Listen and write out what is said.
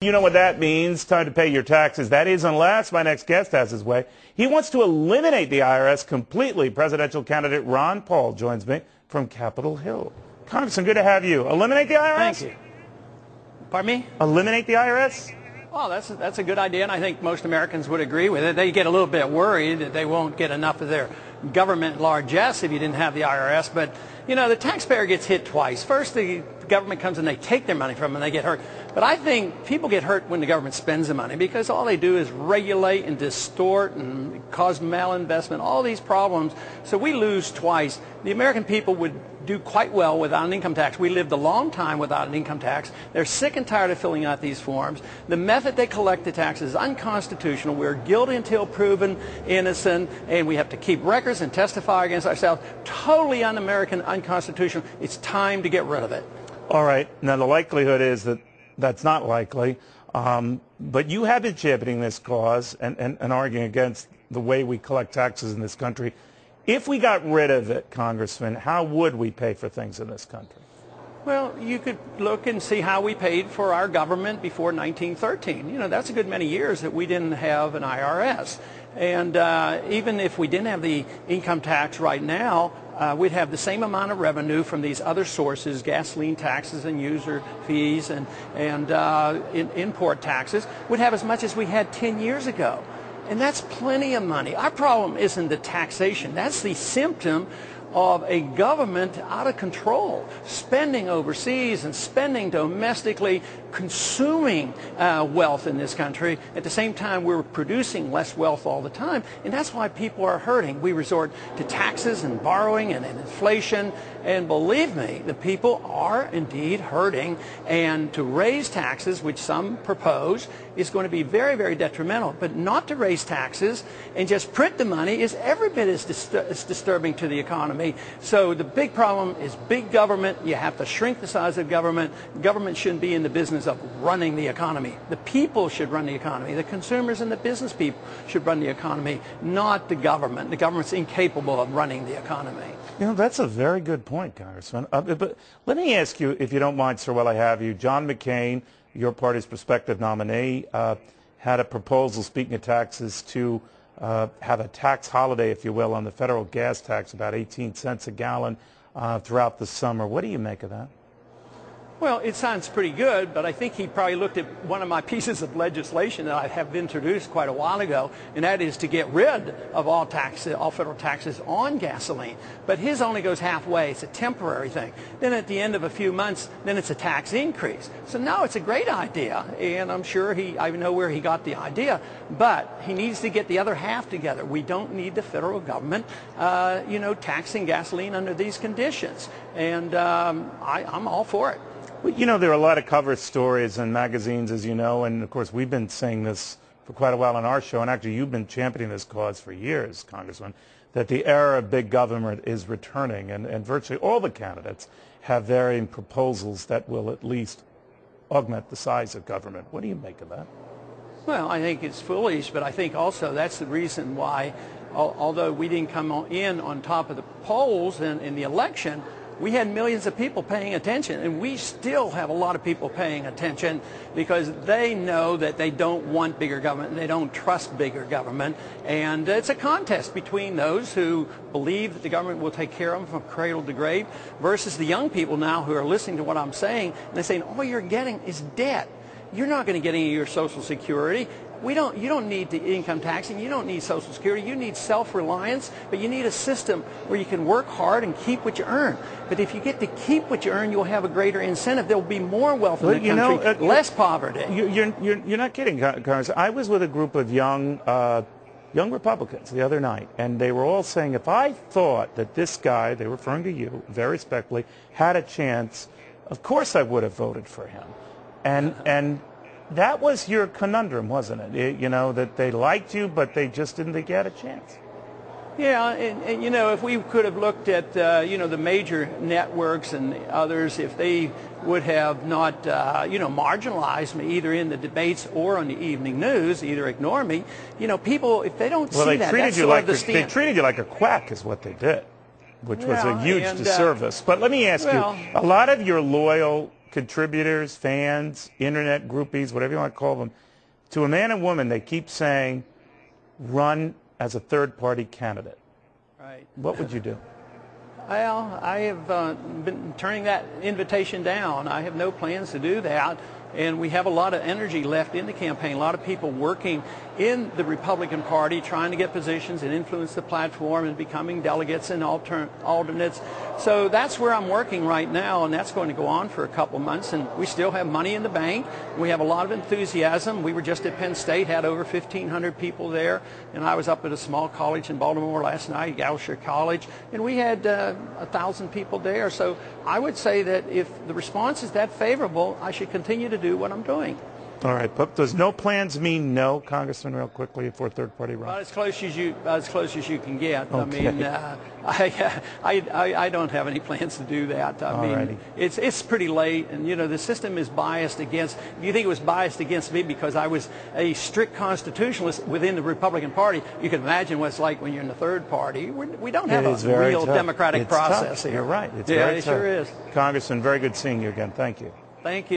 You know what that means, time to pay your taxes. That is unless my next guest has his way. He wants to eliminate the IRS completely. Presidential candidate Ron Paul joins me from Capitol Hill. Congressman, good to have you. Eliminate the IRS? Thank you. Pardon me? Eliminate the IRS? Well, that's a good idea, and I think most Americans would agree with it. They get a little bit worried that they won't get enough of their government largesse if you didn't have the IRS. But, you know, the taxpayer gets hit twice. First, the government comes and they take their money from them and they get hurt. But I think people get hurt when the government spends the money because all they do is regulate and distort and cause malinvestment, all these problems. So we lose twice. The American people would do quite well without an income tax. We lived a long time without an income tax. They're sick and tired of filling out these forms. The method they collect the taxes is unconstitutional. We're guilty until proven innocent, and we have to keep records and testify against ourselves. Totally un-American, unconstitutional. It's time to get rid of it. All right. Now, the likelihood is that that's not likely. But you have been championing this cause and arguing against the way we collect taxes in this country. If we got rid of it, Congressman, how would we pay for things in this country? Well, you could look and see how we paid for our government before 1913. You know, that's a good many years that we didn't have an IRS. And even if we didn't have the income tax right now, we'd have the same amount of revenue from these other sources, gasoline taxes and user fees and import taxes. We'd have as much as we had 10 years ago. And that's plenty of money. Our problem isn't the taxation. That's the symptom of a government out of control, spending overseas and spending domestically, consuming wealth in this country. At the same time, we're producing less wealth all the time, and that's why people are hurting. We resort to taxes and borrowing and inflation, and believe me, the people are indeed hurting, and to raise taxes, which some propose, is going to be very, very detrimental. But not to raise taxes and just print the money is every bit as disturbing to the economy. So the big problem is big government. You have to shrink the size of government. Government shouldn't be in the business of running the economy. The people should run the economy. The consumers and the business people should run the economy, not the government. The government's incapable of running the economy. You know, that's a very good point, Congressman. But let me ask you, if you don't mind, sir, while I have you, John McCain, your party's prospective nominee, had a proposal, speaking of taxes, to have a tax holiday, if you will, on the federal gas tax, about 18 cents a gallon throughout the summer. What do you make of that? Well, it sounds pretty good, but I think he probably looked at one of my pieces of legislation that I have introduced quite a while ago, and that is to get rid of all federal taxes on gasoline. But his only goes halfway. It's a temporary thing. Then at the end of a few months, then it's a tax increase. So now it's a great idea, and I'm sure I know where he got the idea, but he needs to get the other half together. We don't need the federal government, taxing gasoline under these conditions, and I'm all for it. Well, you know, there are a lot of cover stories in magazines, as you know, and of course we've been saying this for quite a while on our show, and actually you've been championing this cause for years, Congressman, that the era of big government is returning, and virtually all the candidates have varying proposals that will at least augment the size of government. What do you make of that? Well, I think it's foolish, but I think also that's the reason why, although we didn't come in on top of the polls in the election, we had millions of people paying attention, and we still have a lot of people paying attention because they know that they don't want bigger government and they don't trust bigger government. And it's a contest between those who believe that the government will take care of them from cradle to grave versus the young people now who are listening to what I'm saying, and they're saying, all you're getting is debt. You're not going to get any of your Social Security. You don't need the income taxing. You don't need Social Security. You need self-reliance, but you need a system where you can work hard and keep what you earn. But if you get to keep what you earn, you'll have a greater incentive. There will be more wealth in the country, less poverty. You're not kidding, Congress. I was with a group of young Republicans the other night, and they were all saying, if I thought that this guy, they were referring to you very respectfully, had a chance, of course I would have voted for him. And that was your conundrum, wasn't it? You know, that they liked you, but they just didn't think you had a chance. Yeah, and you know, if we could have looked at, the major networks and others, if they would have not, marginalized me either in the debates or on the evening news, either ignore me, people, if they don't see that, that's sort of the stand. They treated you like a quack is what they did, which was a huge disservice. But let me ask you, a lot of your loyal contributors, fans, internet groupies, whatever you want to call them, to a man and woman, they keep saying, run as a third-party candidate. Right. What would you do? Well, I have been turning that invitation down. I have no plans to do that. And we have a lot of energy left in the campaign, a lot of people working in the Republican Party trying to get positions and influence the platform and becoming delegates and alternates. So that's where I'm working right now, and that's going to go on for a couple of months. And we still have money in the bank. We have a lot of enthusiasm. We were just at Penn State, had over 1,500 people there. And I was up at a small college in Baltimore last night, Goucher College, and we had 1,000 people there. So I would say that if the response is that favorable, I should continue to do what I'm doing. All right, but does no plans mean no, Congressman, real quickly, for a third-party run? About as close as you can get. Okay. I mean, I don't have any plans to do that. I mean, it's pretty late, and you know the system is biased against. If you think it was biased against me because I was a strict constitutionalist within the Republican Party, you can imagine what it's like when you're in the third party. We don't have a real democratic process here. You're right. It's yeah, very it tough. sure is. Congressman, very good seeing you again. Thank you. Thank you.